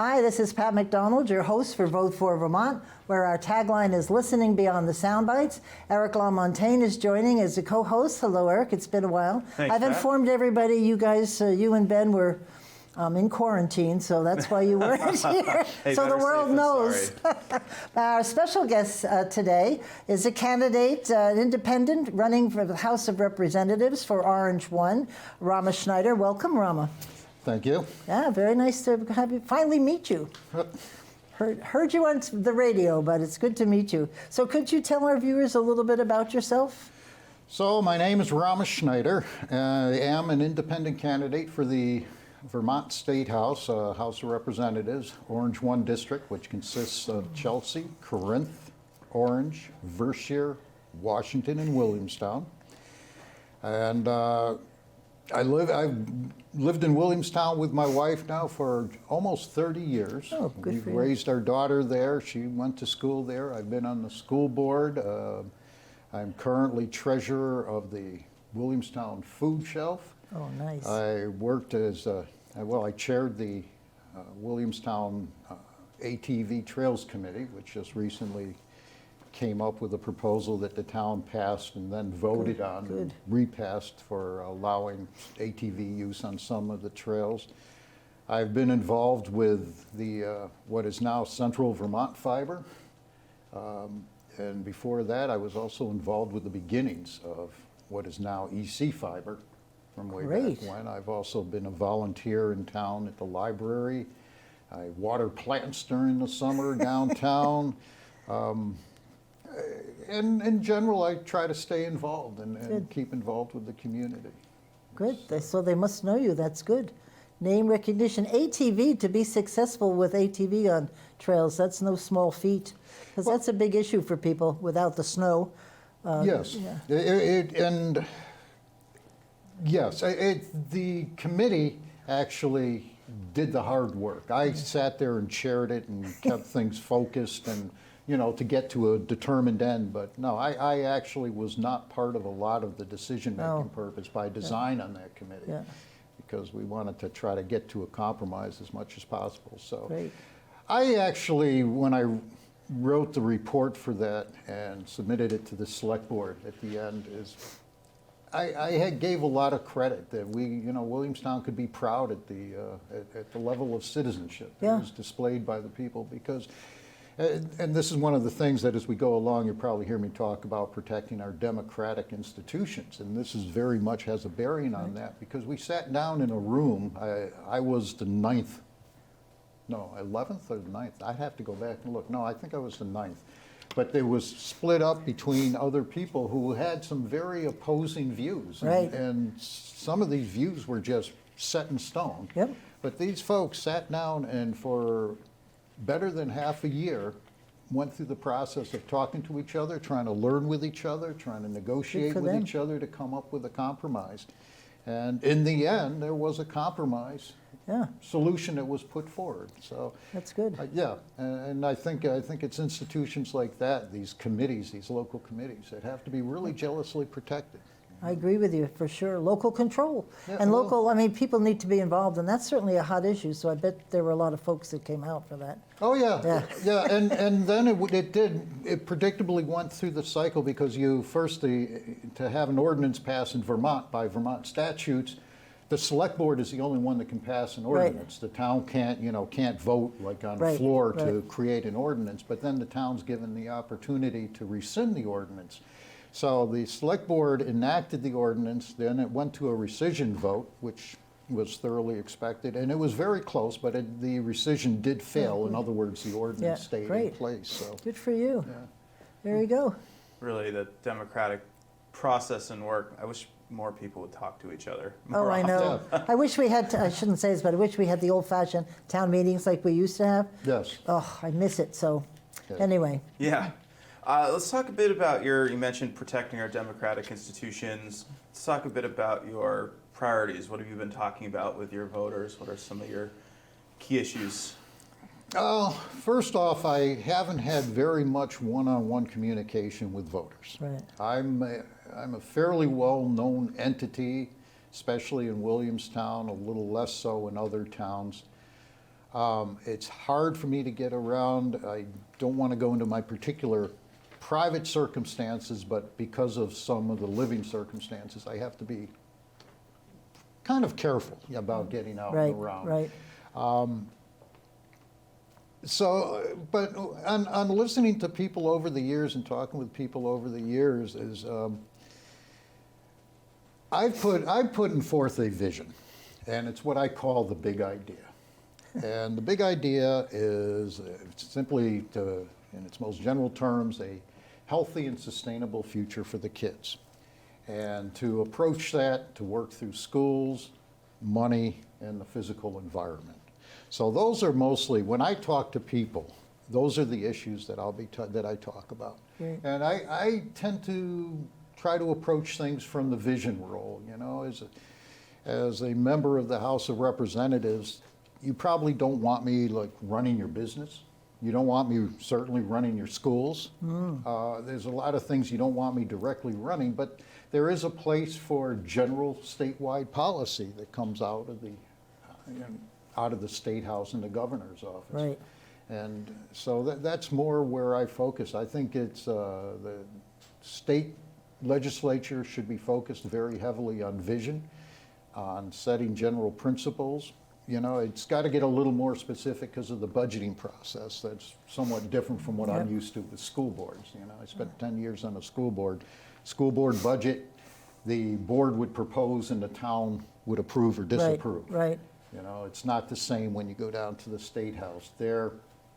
Hi, this is Pat McDonald, your host for Vote for Vermont, where our tagline is listening beyond the sound bites. Eric Lamontaigne is joining as a co-host. Hello, Eric. It's been a while. Thanks, I've Pat. informed everybody, you guys, you and Ben were in quarantine, so that's why you weren't here. Hey, so the better world safe than knows. sorry. Our special guest today is a candidate, an independent, running for the House of Representatives for Orange 1, Rama Schneider. Welcome, Rama. Thank you. Yeah, very nice to have you finally meet you. Heard you on the radio, but it's good to meet you. So could you tell our viewers a little bit about yourself? So my name is Rama Schneider. I am an independent candidate for the Vermont State House, House of Representatives, Orange 1 District, which consists of Chelsea, Corinth, Orange, Versailles, Washington, and Williamstown. And I've lived in Williamstown with my wife now for almost 30 years. Oh, good We've for you. raised our daughter there. She went to school there. I've been on the school board. I'm currently treasurer of the Williamstown Food Shelf. Oh, nice. I worked as, I chaired the Williamstown ATV Trails Committee, which just recently came up with a proposal that the town passed and then voted on and repassed for allowing ATV use on some of the trails. I've been involved with the what is now Central Vermont Fiber, and before that I was also involved with the beginnings of what is now EC Fiber from way back when. I've also been a volunteer in town at the library. I water plants during the summer downtown. And in general, I try to stay involved and keep involved with the community. Good. So they must know you. That's good. Name recognition. ATV, to be successful with ATV on trails, that's no small feat. Because that's a big issue for people without the snow. Yes. Yeah. The committee actually did the hard work. I sat there and chaired it and kept things focused and, you know, to get to a determined end. But no, I actually was not part of a lot of the decision-making purpose by design on that committee, because we wanted to try to get to a compromise as much as possible. So I actually, when I wrote the report for that and submitted it to the select board at the end, I gave a lot of credit that Williamstown could be proud at the level of citizenship that was displayed by the people, because, and this is one of the things that as we go along, you'll probably hear me talk about protecting our democratic institutions, and this is very much has a bearing on that, because we sat down in a room, I was the 11th or the 9th, I'd have to go back and look, no, I think I was the 9th. But it was split up between other people who had some very opposing views. And some of these views were just set in stone. But these folks sat down and for better than half a year went through the process of talking to each other, trying to learn with each other, trying to negotiate with each other to come up with a compromise. And in the end, there was a compromise solution that was put forward. So that's good. And I think it's institutions like that, these committees, these local committees, that have to be really jealously protected. I agree with you, for sure. Local control. And local, I mean, people need to be involved, and that's certainly a hot issue, so I bet there were a lot of folks that came out for that. Oh, yeah. And then it predictably went through the cycle, because to have an ordinance passed in Vermont by Vermont statutes, the select board is the only one that can pass an ordinance. The town can't vote like on the floor to create an ordinance, but then the town's given the opportunity to rescind the ordinance. So the select board enacted the ordinance, then it went to a rescission vote, which was thoroughly expected, and it was very close, but the rescission did fail. In other words, the ordinance stayed in place. So good for you. There you go. Really, the democratic process and work, I wish more people would talk to each other more I know. I wish we had, I shouldn't say this, but I wish we had the old-fashioned town meetings like we used to have. Yes. Oh, I miss it, so anyway. Yeah. Let's talk a bit about you mentioned protecting our democratic institutions. Let's talk a bit about your priorities. What have you been talking about with your voters? What are some of your key issues? First off, I haven't had very much one-on-one communication with voters. I'm a fairly well-known entity, especially in Williamstown, a little less so in other towns. It's hard for me to get around. I don't want to go into my particular private circumstances, but because of some of the living circumstances, I have to be kind of careful about getting out Right, and around. right. So, but on listening to people over the years and talking with people over the years is, I've put forth a vision, and it's what I call the big idea. And the big idea is simply, in its most general terms, a healthy and sustainable future for the kids. And to approach that, to work through schools, money, and the physical environment. So those are mostly, when I talk to people, those are the issues that that I talk about. Right. And I tend to try to approach things from the vision role. You know, as a member of the House of Representatives, you probably don't want me like running your business. You don't want me certainly running your schools. There's a lot of things you don't want me directly running, but there is a place for general statewide policy that comes out of the State House and the governor's office. Right. And so that's more where I focus. I think it's the state legislature should be focused very heavily on vision, on setting general principles. You know, it's got to get a little more specific because of the budgeting process. That's somewhat different from what I'm used to with school boards. You know, I spent 10 years on a school board. School board budget, the board would propose and the town would approve or disapprove. Right. You know, it's not the same when you go down to the State House. There,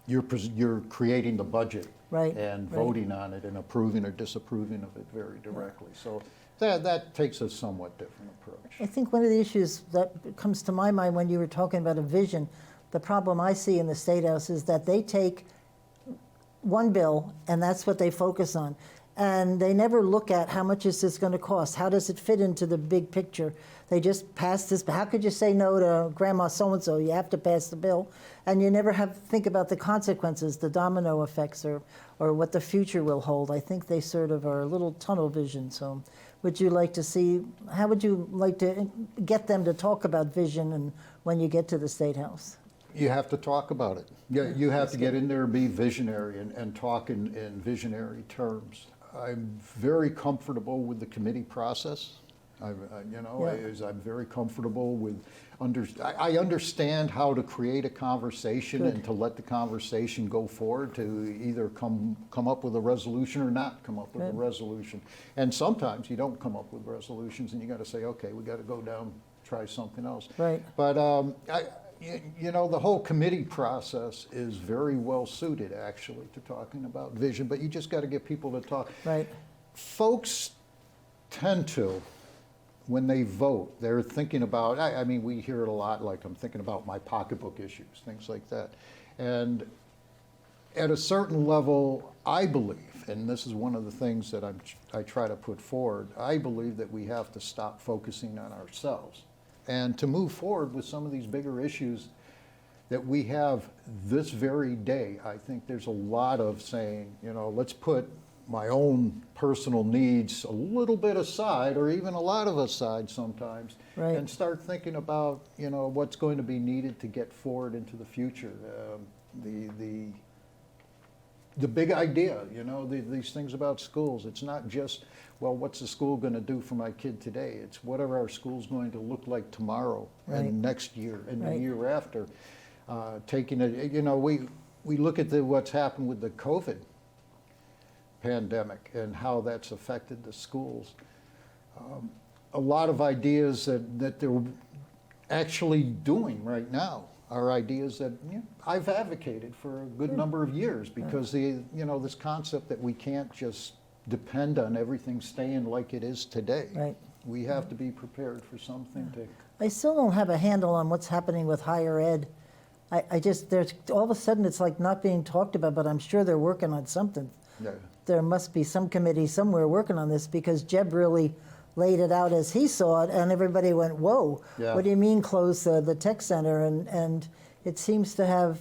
you're creating the budget Right, and right. voting on it and approving or disapproving of it very directly. So that takes a somewhat different approach. I think one of the issues that comes to my mind when you were talking about a vision, the problem I see in the State House is that they take one bill and that's what they focus on. And they never look at how much is this going to cost? How does it fit into the big picture? They just pass this. How could you say no to Grandma so-and-so? You have to pass the bill. And you never think about the consequences, the domino effects, or what the future will hold. I think they sort of are a little tunnel vision. So would you like to see, how would you like to get them to talk about vision and when you get to the State House? You have to talk about it. You have to get in there and be visionary and talk in visionary terms. I'm very comfortable with the committee process. I'm very comfortable with, I understand how to create a conversation Good. and to let the conversation go forward, to either come up with a resolution or not come up with Good. a resolution. And sometimes you don't come up with resolutions and you got to say, okay, we got to go down, try something else. Right. But you know, the whole committee process is very well suited, actually, to talking about vision, but you just got to get people to talk. Right. Folks tend to, when they vote, they're thinking about, I mean, we hear it a lot, like I'm thinking about my pocketbook issues, things like that. And at a certain level, I believe, and this is one of the things that I try to put forward, I believe that we have to stop focusing on ourselves and to move forward with some of these bigger issues that we have this very day. I think there's a lot of saying, you know, let's put my own personal needs a little bit aside, or even a lot of aside sometimes, Right. and start thinking about, you know, what's going to be needed to get forward into the future. The big idea, you know, these things about schools, it's not just, well, what's the school going to do for my kid today? It's what are our schools going to look like tomorrow Right. and next year and Right. the year after. Taking it, you know, we look at what's happened with the COVID pandemic and how that's affected the schools. A lot of ideas that they're actually doing right now are ideas that I've advocated for a good number of years, because this concept that we can't just depend on everything staying like it is today. Right. We have to be prepared for something to. I still don't have a handle on what's happening with higher ed. I just, there's, all of a sudden it's like not being talked about, but I'm sure they're working on something. Yeah. There must be some committee somewhere working on this, because Jeb really laid it out as he saw it, and everybody went, whoa, Yeah. what do you mean close the tech center? And it seems to have,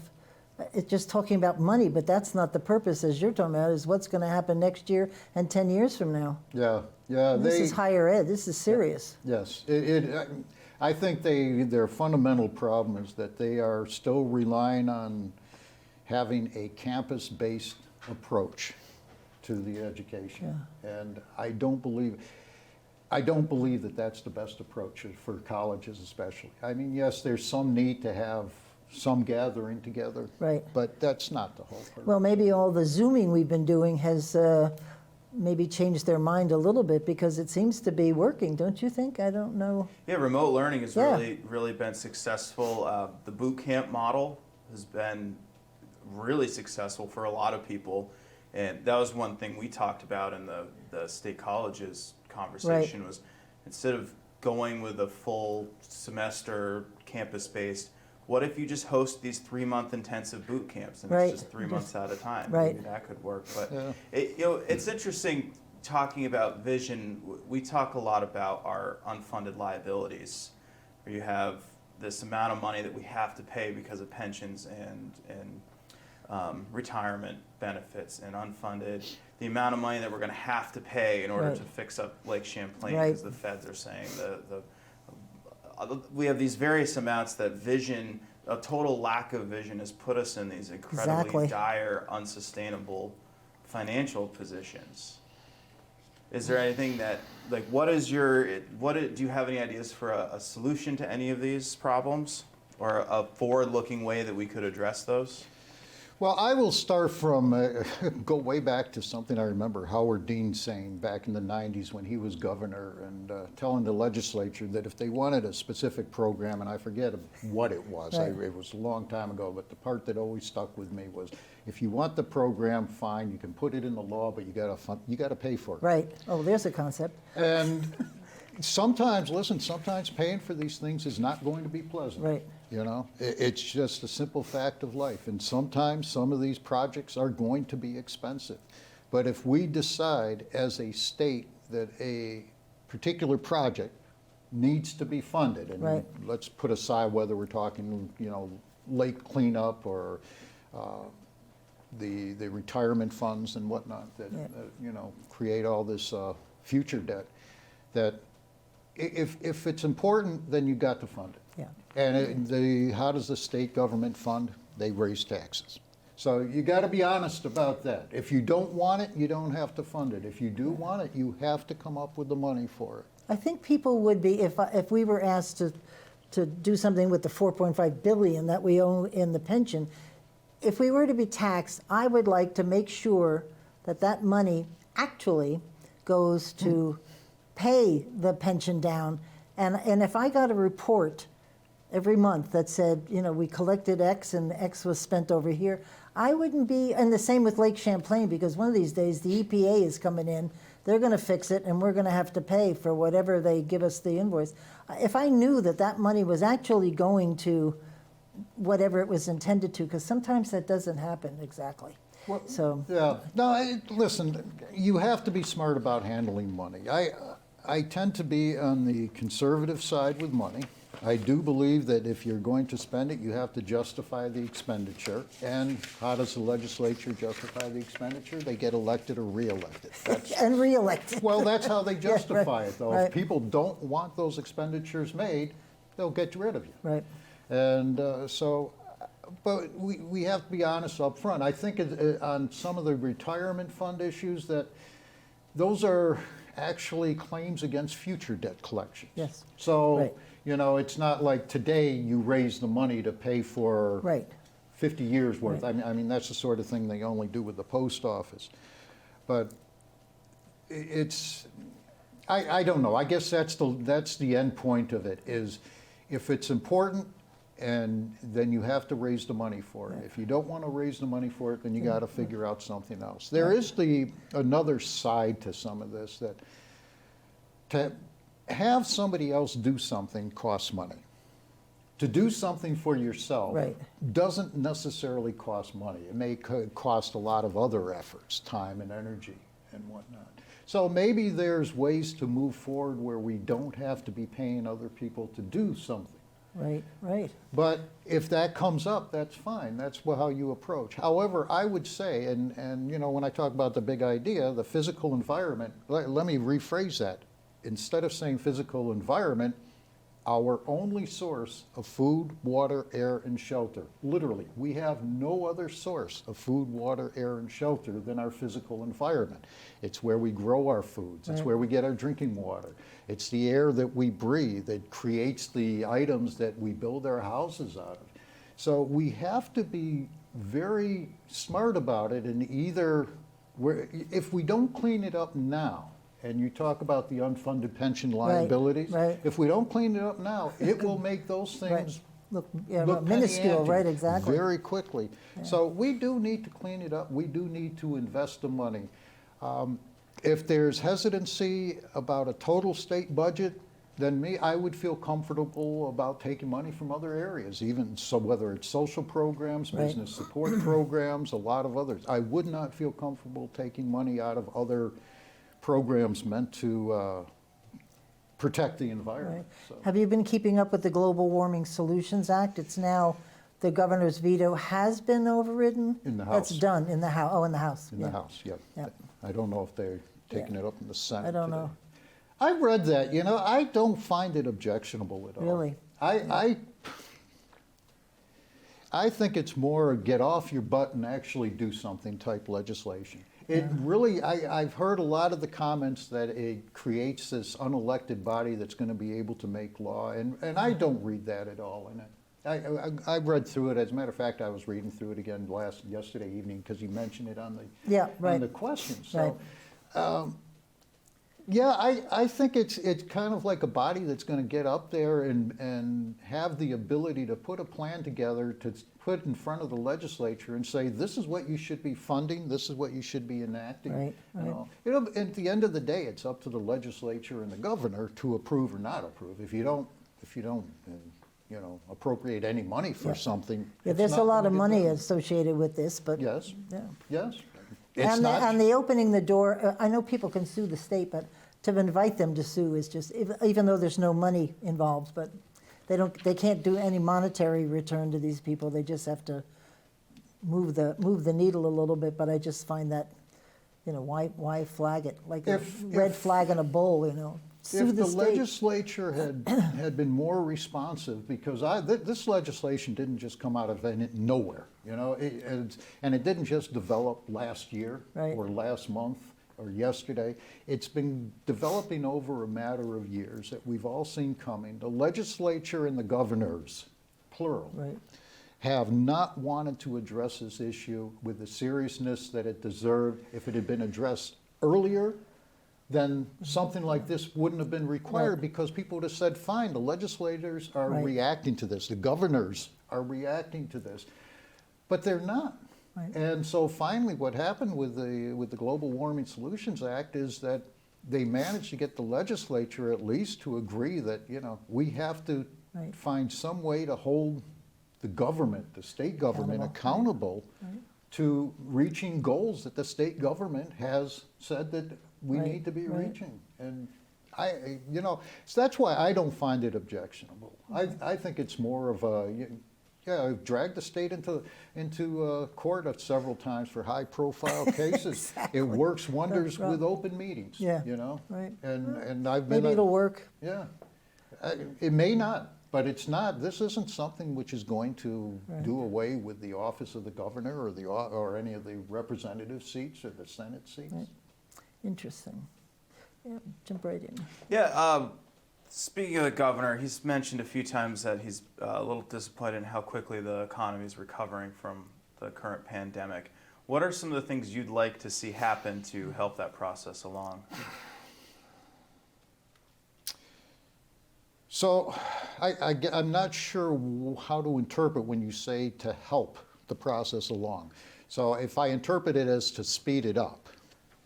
it's just talking about money, but that's not the purpose, as you're talking about, is what's going to happen next year and 10 years from now. Yeah, yeah. This is higher ed, this is serious. Yes, I think their fundamental problem is that they are still relying on having a campus-based approach to the education. And I don't believe that that's the best approach for colleges especially. I mean, yes, there's some need to have some gathering together. Right. But that's not the whole purpose. Well, maybe all the Zooming we've been doing has maybe changed their mind a little bit, because it seems to be working, don't you think? I don't know. Yeah, remote learning has Yeah. really been successful. The boot camp model has been really successful for a lot of people, and that was one thing we talked about in the state colleges conversation. Was instead of going with a full semester campus-based, what if you just host these 3-month intensive boot camps and it's just 3 months at a time? Right. Maybe that could work. But Yeah. it's interesting talking about vision. We talk a lot about our unfunded liabilities, where you have this amount of money that we have to pay because of pensions and retirement benefits, and unfunded, the amount of money that we're going to have to pay in order Right. to fix up Lake Champlain, Right. because the feds are saying we have these various amounts that vision, a total lack of vision, has put us in these incredibly Exactly. dire, unsustainable financial positions. Is there anything that, like, do you have any ideas for a solution to any of these problems, or a forward-looking way that we could address those? Well, I will start from, go way back to something I remember Howard Dean saying back in the 90s when he was governor, and telling the legislature that if they wanted a specific program, and I forget what it was, Right. it was a long time ago, but the part that always stuck with me was, if you want the program, fine, you can put it in the law, but you gotta pay for it. Right. Oh, there's a concept. And sometimes paying for these things is not going to be pleasant. Right. You know, it's just a simple fact of life. And sometimes some of these projects are going to be expensive. But if we decide as a state that a particular project needs to be funded, and Right. let's put aside whether we're talking, lake cleanup or the retirement funds and whatnot that, create all this future debt, that if it's important, then you've got to fund it. Yeah. And how does the state government fund? They raise taxes. So you got to be honest about that. If you don't want it, you don't have to fund it. If you do want it, you have to come up with the money for it. I think people would be, if we were asked to do something with the $4.5 billion that we owe in the pension, if we were to be taxed, I would like to make sure that that money actually goes to pay the pension down. And if I got a report every month that said, we collected X and X was spent over here, I wouldn't be, and the same with Lake Champlain, because one of these days the EPA is coming in, they're going to fix it, and we're going to have to pay for whatever they give us the invoice. If I knew that that money was actually going to whatever it was intended to, because sometimes that doesn't happen exactly. So Yeah. No, listen, you have to be smart about handling money. I tend to be on the conservative side with money. I do believe that if you're going to spend it, you have to justify the expenditure. And how does the legislature justify the expenditure? They get elected or reelected. and reelected. Well, that's how they justify it, though. right. If people don't want those expenditures made, they'll get rid of you. Right. And but we have to be honest up front. I think on some of the retirement fund issues, that those are actually claims against future debt collections. Yes. So, Right. it's not like today you raise the money to pay for Right. 50 years worth. Right. I mean, that's the sort of thing they only do with the post office. But I don't know. I guess that's the end point of it, is if it's important, and then you have to raise the money for it. If you don't want to raise the money for it, then you got to figure out something else. There is another side to some of this, that to have somebody else do something costs money. To do something for yourself Right. doesn't necessarily cost money. It may cost a lot of other efforts, time and energy and whatnot. So maybe there's ways to move forward where we don't have to be paying other people to do something. Right. Right. But if that comes up, that's fine. That's how you approach. However, I would say, and when I talk about the big idea, the physical environment, let me rephrase that. Instead of saying physical environment, our only source of food, water, air, and shelter. Literally, we have no other source of food, water, air, and shelter than our physical environment. It's where we grow our foods. It's where we get our drinking water. It's the air that we breathe that creates the items that we build our houses out of. So we have to be very smart about it, and either, if we don't clean it up now, and you talk about the unfunded pension liabilities, right. if we don't clean it up now, it will make those things Look, look minuscule, penny right, ante exactly. very quickly. So we do need to clean it up. We do need to invest the money. If there's hesitancy about a total state budget, then I would feel comfortable about taking money from other areas, even so, whether it's social programs, business support programs, a lot of others. I would not feel comfortable taking money out of other programs meant to protect the environment. So. Have you been keeping up with the Global Warming Solutions Act? It's now, the governor's veto has been overridden? In the House. That's done in the House. Oh, in the House. In the House, yeah. Yep. I don't know if they're taking it up in the Senate I don't today. know. I read that, I don't find it objectionable at all. Really? I think it's more get off your butt and actually do something type legislation. It really, I've heard a lot of the comments that it creates this unelected body that's going to be able to make law, and I don't read that at all in it. I read through it. As a matter of fact, I was reading through it again yesterday evening because you mentioned it on the question. So, I think it's kind of like a body that's going to get up there and have the ability to put a plan together to put in front of the legislature and say, this is what you should be funding, this is what you should be enacting. At the end of the day, it's up to the legislature and the governor to approve or not approve. If you don't appropriate any money for something. There's a lot of money associated with this, but Yes. yeah. It's And the opening the door, I know people can sue the state, but to invite them to sue is just, even though there's no money involved, but they can't do any monetary return to these people. They just have to move the needle a little bit. But I just find that, why flag it like a red flag in a bowl? Sue If the the state. legislature had been more responsive, because this legislation didn't just come out of nowhere, and it didn't just develop last year or last month or yesterday. It's been developing over a matter of years that we've all seen coming. The legislature and the governors, plural, have not wanted to address this issue with the seriousness that it deserved. If it had been addressed earlier, then something like this wouldn't have been required because people would have said, fine, the legislators are reacting to this, the governors are reacting to this, but they're not. And so finally what happened with the Global Warming Solutions Act is that they managed to get the legislature at least to agree that, we have to find some way to hold the government, the state government, accountable to reaching goals that the state government has said that we need to be reaching. And so that's why I don't find it objectionable. I think it's more of I've dragged the state into court several times for high-profile cases. It works wonders with open meetings. And I've been. Maybe it'll work. Yeah, it may not, but it's not. This isn't something which is going to do away with the office of the governor or any of the representative seats or the Senate seats. Interesting. Yeah, jump right in. Yeah. Speaking of the governor, he's mentioned a few times that he's a little disappointed in how quickly the economy is recovering from the current pandemic. What are some of the things you'd like to see happen to help that process along? So I'm not sure how to interpret when you say to help the process along. So if I interpret it as to speed it up,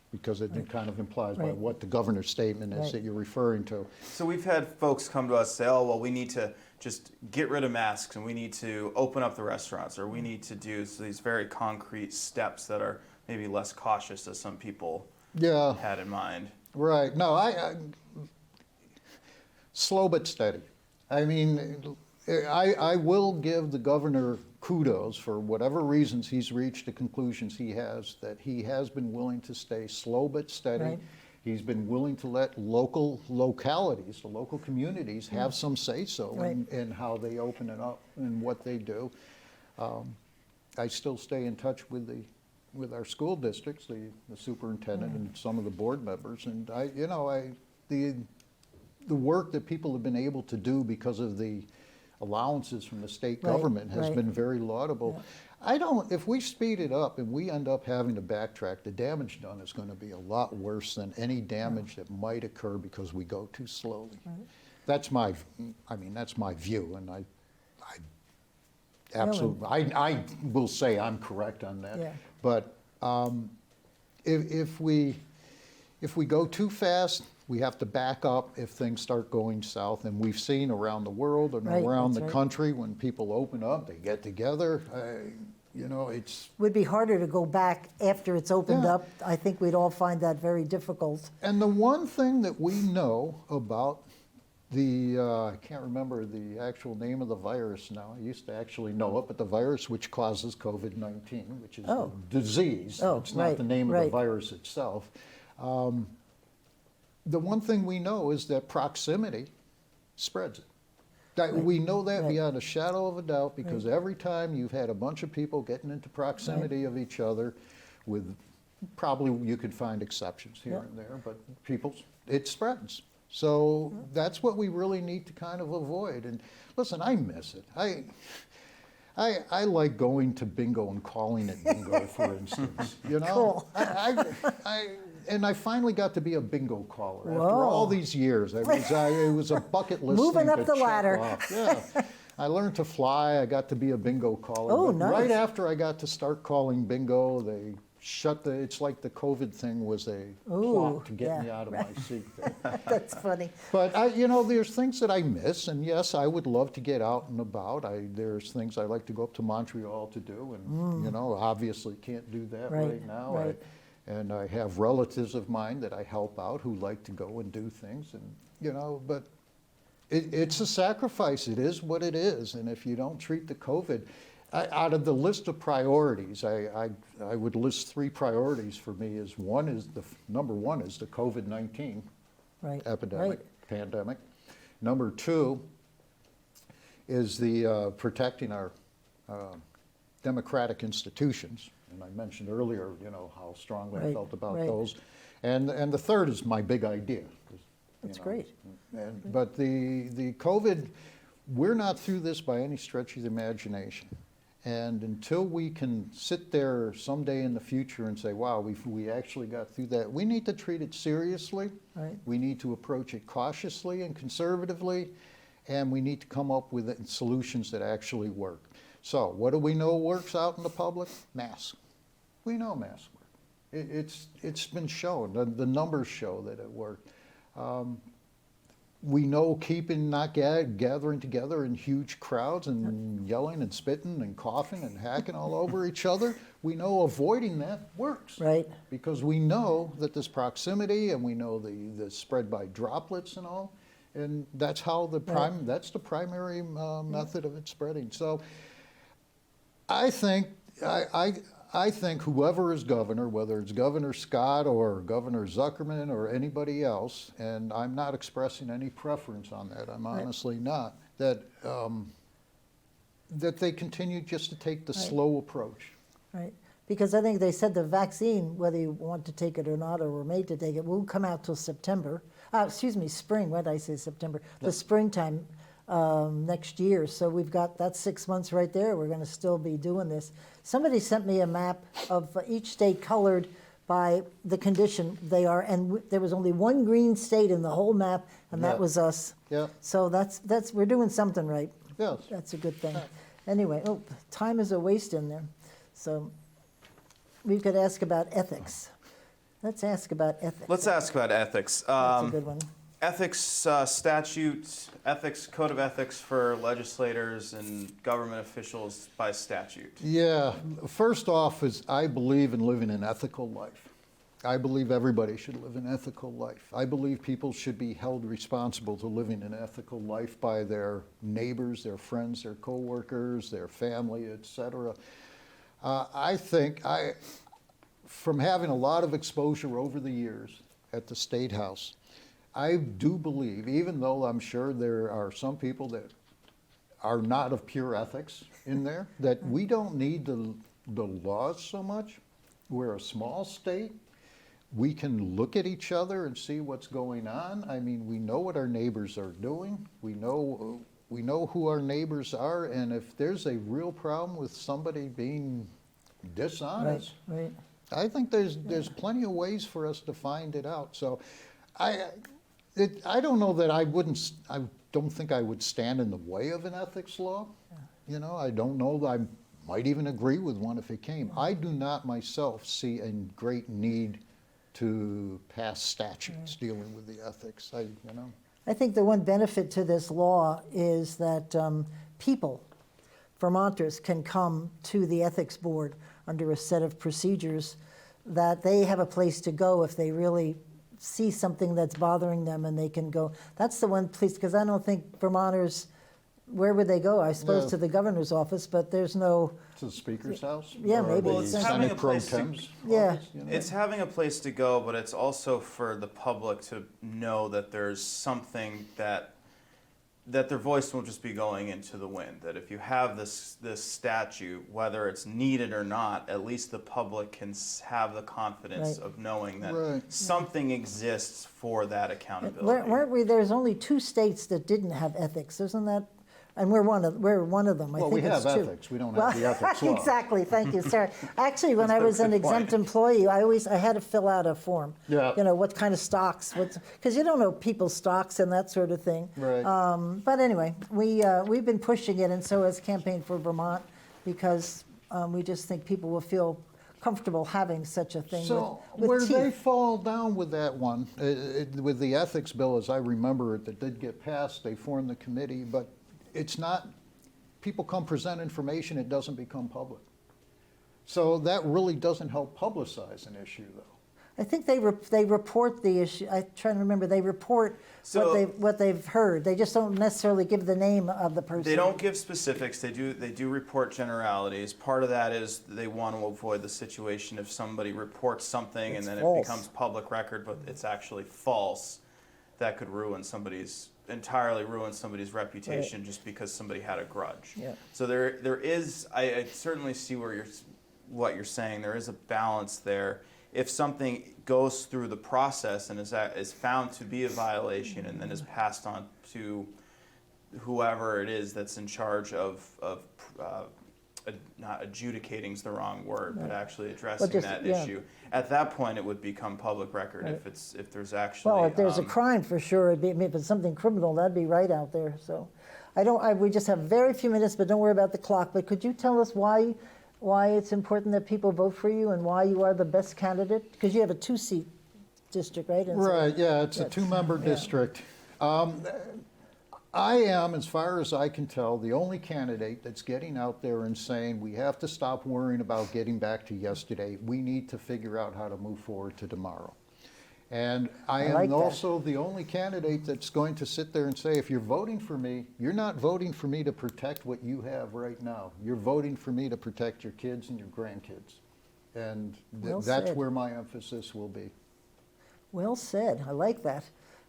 because it kind of implies by what the governor's statement is that you're referring to. So we've had folks come to us say, oh, well, we need to just get rid of masks and we need to open up the restaurants, or we need to do these very concrete steps that are maybe less cautious as some people had in mind. Right. No, I slow but steady. I mean, I will give the governor kudos for whatever reasons he's reached the conclusions he has, that he has been willing to stay slow but steady. He's been willing to let localities, the local communities, have some say-so Right. in how they open it up and what they do. I still stay in touch with our school districts, the superintendent and some of the board members, and the work that people have been able to do because of the allowances from the state Right, government has right. been very laudable. If we speed it up and we end up having to backtrack, the damage done is going to be a lot worse than any damage that might occur because we go too slowly. That's my view, and I absolutely, I will say I'm correct on that. Yeah. But if we go too fast, we have to back up if things start going south. And we've seen around the world and Right, around that's the right. country, when people open up, they get together. It's Would be harder to go back after it's opened Yeah. up. I think we'd all find that very difficult. and the one thing that we know about I can't remember the actual name of the virus now. I used to actually know it, but the virus which causes COVID-19, which is Oh. a disease. Oh, It's not right, the name of right. the virus itself. The one thing we know is that proximity spreads it. We know that right. beyond a shadow of a doubt because Right. every time you've had a bunch of people getting into proximity of each other with, probably you could find exceptions here Yeah. and there, but it spreads. So that's what we really need to kind of avoid. And listen, I miss it. I like going to bingo and calling it bingo, for instance. Cool. And I finally got to be a bingo caller after Whoa. all these years. It was a bucket list Moving thing up to the check ladder. off. Yeah. I learned to fly. I got to be a bingo caller. Oh, But nice. right after I got to start calling bingo, they it's like the COVID thing was a Ooh, plot to get yeah, me out of my seat there. That's funny. But there's things that I miss, and yes, I would love to get out and about. There's things I like to go up to Montreal to do, and obviously can't do that Right, right now. right. And I have relatives of mine that I help out who like to go and do things, and but it's a sacrifice. It is what it is, and if you don't treat the COVID, out of the list of priorities, I would list 3 priorities for me. Number one is the COVID-19 Right. epidemic, Right. pandemic. Number 2 is the protecting our democratic institutions. And I mentioned earlier, how strongly I Right, felt about right. those. And the third is my big idea. That's great. But the COVID, we're not through this by any stretch of the imagination. And until we can sit there someday in the future and say, wow, we actually got through that, we need to treat it seriously. Right. We need to approach it cautiously and conservatively, and we need to come up with solutions that actually work. So what do we know works out in the public? Masks. We know masks work. It's been shown. The numbers show that it worked. We know not gathering together in huge crowds and yelling and spitting and coughing and hacking all over each other. We know avoiding that works. Right. Because we know that this proximity, and we know the spread by droplets and all, and that's how that's the primary method of it spreading. So I think whoever is governor, whether it's Governor Scott or Governor Zuckerman or anybody else, and I'm not expressing any preference on that, I'm honestly not, that they continue just to take the slow approach. Right. Because I think they said the vaccine, whether you want to take it or not, or were made to take it, won't come out till September. Spring. What did I say, September? The springtime next year. So we've got that 6 months right there. We're going to still be doing this. Somebody sent me a map of each state colored by the condition they are, and there was only one green state in the whole map, and that Yeah. was us. Yeah. So we're doing something right. Yes. That's a good thing. Anyway, time is a waste in there. So we could ask about ethics. Let's ask about ethics. Let's ask about ethics. That's a good one. Ethics statute, code of ethics for legislators and government officials by statute. Yeah, first off is I believe in living an ethical life. I believe everybody should live an ethical life. I believe people should be held responsible to living an ethical life by their neighbors, their friends, their coworkers, their family, etc. I think from having a lot of exposure over the years at the State House. I do believe, even though I'm sure there are some people that are not of pure ethics in there, that we don't need the laws so much. We're a small state. We can look at each other and see what's going on. I mean, we know what our neighbors are doing. We know who our neighbors are, and if there's a real problem with somebody being dishonest, Right. I think there's plenty of ways for us to find it out. So, I don't know that I don't think I would stand in the way of an ethics law. You know, I don't know that I might even agree with one if it came. I do not myself see a great need to pass statutes dealing with the ethics. I think the one benefit to this law is that people, Vermonters, can come to the ethics board under a set of procedures that they have a place to go if they really see something that's bothering them, and they can go. That's the one place, because I don't think Vermonters, where would they go? I suppose Yeah. to the governor's office, but there's no, To the Speaker's house? Yeah, Or maybe. the Well, it's having Senate a Pro place to- Tem's Yeah. office, you know? It's having a place to go, but it's also for the public to know that there's something that their voice won't just be going into the wind. That if you have this statute, whether it's needed or not, at least the public can have the confidence Right. of knowing that Right. something exists for that accountability. weren't we, there's only 2 states that didn't have ethics, isn't that? And we're one of them, I Well, think we it's have 2. ethics, we don't have the ethics law. Exactly, thank you, sir. Actually, when I That's was a an good point. exempt employee, I had to fill out a form. Yeah. You know, what kind of stocks, because you don't know people's stocks and that sort of thing. Right. But anyway, we've been pushing it, and so has Campaign for Vermont, because we just think people will feel comfortable having such a thing So with where teeth. they fall down with that one, with the ethics bill, as I remember it, that did get passed, they formed the committee, but it's not, people come present information, it doesn't become public. So that really doesn't help publicize an issue, though. I think they report the issue. I'm trying to remember. They report So- what they've heard. They just don't necessarily give the name of the person. They don't give specifics. They do report generalities. Part of that is they want to avoid the situation if somebody reports something It's and then false. it becomes public record, but it's actually false. That could entirely ruin somebody's reputation just because somebody had a grudge. Yeah. So there is. I certainly see what you're saying. There is a balance there. If something goes through the process and is found to be a violation and then is passed on to whoever it is that's in charge of not adjudicating is the wrong word, but actually addressing just- that yeah. issue. At that point, it would become public record Right. if there's actually. Well, if there's a crime, for sure. If it's something criminal, that'd be right out there. So, we just have very few minutes, but don't worry about the clock. But could you tell us why it's important that people vote for you and why you are the best candidate? Because you have a 2-seat district, right? And so- Right, yeah, it's a That's- 2-member yeah. district. I am, as far as I can tell, the only candidate that's getting out there and saying, we have to stop worrying about getting back to yesterday. We need to figure out how to move forward to tomorrow. And I I like am that. also the only candidate that's going to sit there and say, if you're voting for me, you're not voting for me to protect what you have right now. You're voting for me to protect your kids and your grandkids. And Well that's said. where my emphasis will be. Well said. I like that.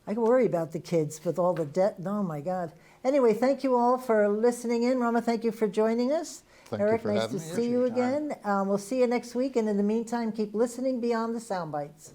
I worry about the kids with all the debt. Oh, my God. Anyway, thank you all for listening in. Rama, thank you for joining us. Thank you Eric, for nice having to me. see you Appreciate your again. We'll see you next week. And in the meantime, keep listening beyond the sound bites.